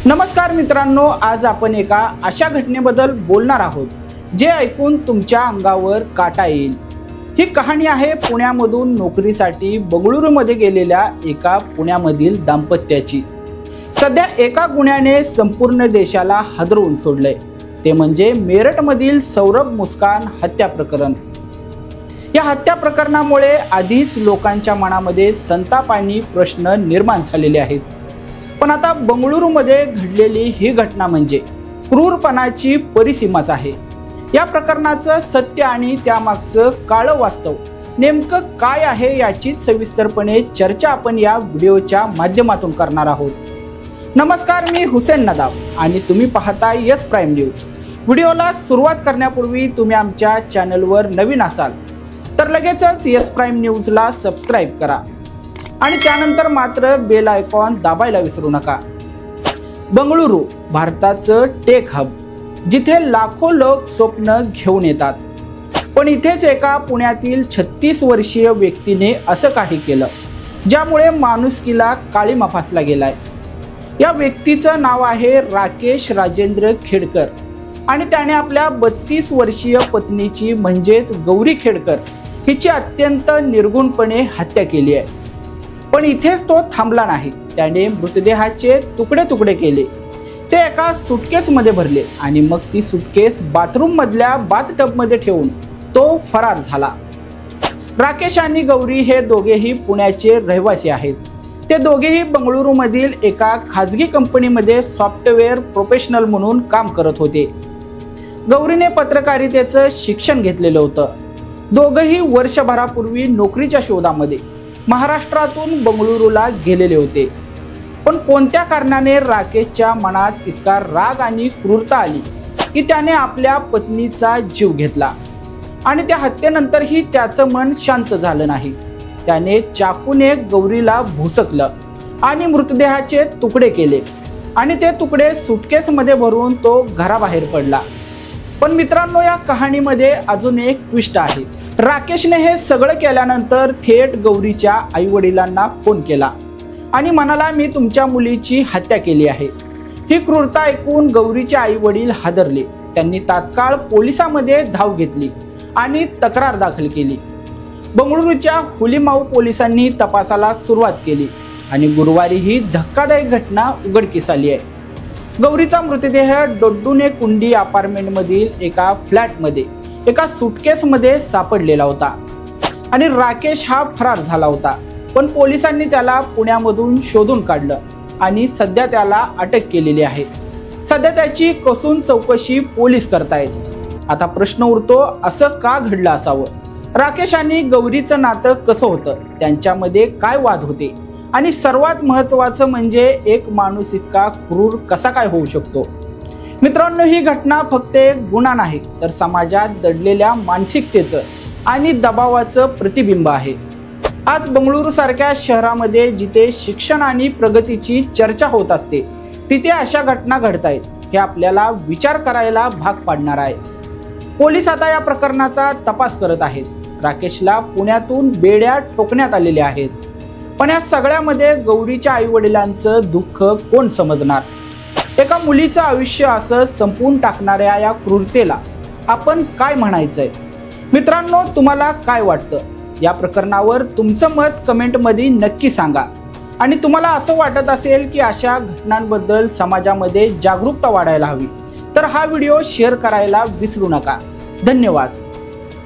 नमस्कार मित्रांनो, आज आपण एका अशा घटनेबद्दल बोलणार आहोत जे ऐकून तुमच्या अंगावर काटा येईल। ही कहाणी आहे पुण्यामधून नोकरीसाठी बंगळुरूमध्ये गेलेल्या एका पुण्यामधील दाम्पत्याची। सध्या एका गुन्ह्याने संपूर्ण देशाला हादरवून सोडले, ते म्हणजे मेरठमधील सौरभ मुस्कान हत्या प्रकरण। या हत्या प्रकरणामुळे आधीच लोकांच्या मनामध्ये संताप आणि प्रश्न निर्माण झालेले आहेत। पण आता बंगळुरूमध्ये घडलेली ही घटना म्हणजे क्रूरपणाची परिसीमाच आहे। या प्रकरणाचं सत्य आणि त्यामागचं काळं वास्तव नेमकं काय आहे याची सविस्तरपणे चर्चा आपण या व्हिडिओच्या माध्यमातून करणार आहोत। नमस्कार, मी हुसेन नदाब आणि तुम्ही पाहता यस प्राईम न्यूज। व्हिडिओला सुरुवात करण्यापूर्वी तुम्ही आमच्या चॅनलवर नवीन असाल तर लगेचच यस प्राईम न्यूजला सबस्क्राईब करा आणि त्यानंतर मात्र बेल आयकॉन दाबायला विसरू नका। बंगळुरू भारताचं टेक हब, जिथे लाखो लोक स्वप्न घेऊन येतात, पण इथेच एका पुण्यातील 36 वर्षीय व्यक्तीने असं काही केलं ज्यामुळे माणुसकीला काळीमा फासला गेलाय। या व्यक्तीचं नाव आहे राकेश राजेंद्र खेडकर आणि त्याने आपल्या 32 वर्षीय पत्नीची म्हणजेच गौरी खेडकर हिची अत्यंत निर्गुणपणे हत्या केली आहे। पण इथेच तो थांबला नाही, त्याने मृतदेहाचे तुकडे तुकडे केले, ते एका सुटकेसमध्ये भरले आणि मग ती सुटकेस बाथरूम मधल्या बाथटबमध्ये ठेवून तो फरार झाला। राकेश आणि गौरी हे दोघेही पुण्याचे रहिवासी आहेत। ते दोघेही बंगळुरूमधील एका खाजगी कंपनीमध्ये सॉफ्टवेअर प्रोफेशनल म्हणून काम करत होते। गौरीने पत्रकारितेचं शिक्षण घेतलेलं होतं। दोघेही वर्षभरापूर्वी नोकरीच्या शोधामध्ये महाराष्ट्रातून बंगळुरूला गेलेले होते, पण कोणत्या कारणाने राकेशच्या मनात इतका राग आणि क्रूरता आली की त्याने आपल्या पत्नीचा जीव घेतला आणि त्या हत्येनंतरही त्याचं मन शांत झालं नाही। त्याने चाकूने गौरीला भुसकलं आणि मृतदेहाचे तुकडे केले आणि ते तुकडे सुटकेसमध्ये भरून तो घराबाहेर पडला। पण मित्रांनो, या कहाणीमध्ये अजून एक ट्विस्ट आहे। राकेशने हे सगळं केल्यानंतर थेट गौरीच्या आई वडिलांना फोन केला आणि म्हणाला, मी तुमच्या मुलीची हत्या केली आहे। ही क्रूरता ऐकून गौरीचे आई वडील हादरले। त्यांनी तात्काळ पोलिसांमध्ये धाव घेतली आणि तक्रार दाखल केली। बंगळुरूच्या हुलीमाऊ पोलिसांनी तपासाला सुरुवात केली आणि गुरुवारी ही धक्कादायक घटना उघडकीस आली आहे। गौरीचा मृतदेह डोड्डुने कुंडी अपार्टमेंटमधील एका फ्लॅटमध्ये एका सुटकेसमध्ये सापडलेला होता आणि राकेश हा फरार झाला होता। पण पोलिसांनी त्याला पुण्यामधून शोधून काढलं आणि सध्या त्याला अटक केलेली आहे। सध्या त्याची कसून चौकशी पोलीस करतायत। आता प्रश्न उरतो, असं का घडलं असावं? राकेश आणि गौरीचं नातं कसं होतं? त्यांच्यामध्ये काय वाद होते? आणि सर्वात महत्त्वाचं म्हणजे एक माणूस इतका क्रूर कसा काय होऊ शकतो? मित्रांनो, ही घटना फक्त एक गुन्हा नाही तर समाजात दडलेल्या मानसिकतेचं आणि दबावाचं प्रतिबिंब आहे। आज बंगळुरू सारख्या शहरामध्ये जिथे शिक्षण आणि प्रगतीची चर्चा होत असते, तिथे अशा घटना घडतायत हे आपल्याला विचार करायला भाग पाडणार आहे। पोलीस आता या प्रकरणाचा तपास करत आहेत। राकेशला पुण्यातून बेड्या ठोकण्यात आलेल्या आहेत, पण या सगळ्यामध्ये गौरीच्या आई वडिलांचं दुःख कोण समजणार? एका मुलीचं आयुष्य असं संपवून टाकणाऱ्या या क्रूरतेला आपण काय म्हणायचंय? मित्रांनो, तुम्हाला काय वाटतं? या प्रकरणावर तुमचं मत कमेंटमध्ये नक्की सांगा आणि तुम्हाला असं वाटत असेल की अशा घटनांबद्दल समाजामध्ये जागरूकता वाढायला हवी तर हा व्हिडिओ शेअर करायला विसरू नका। धन्यवाद।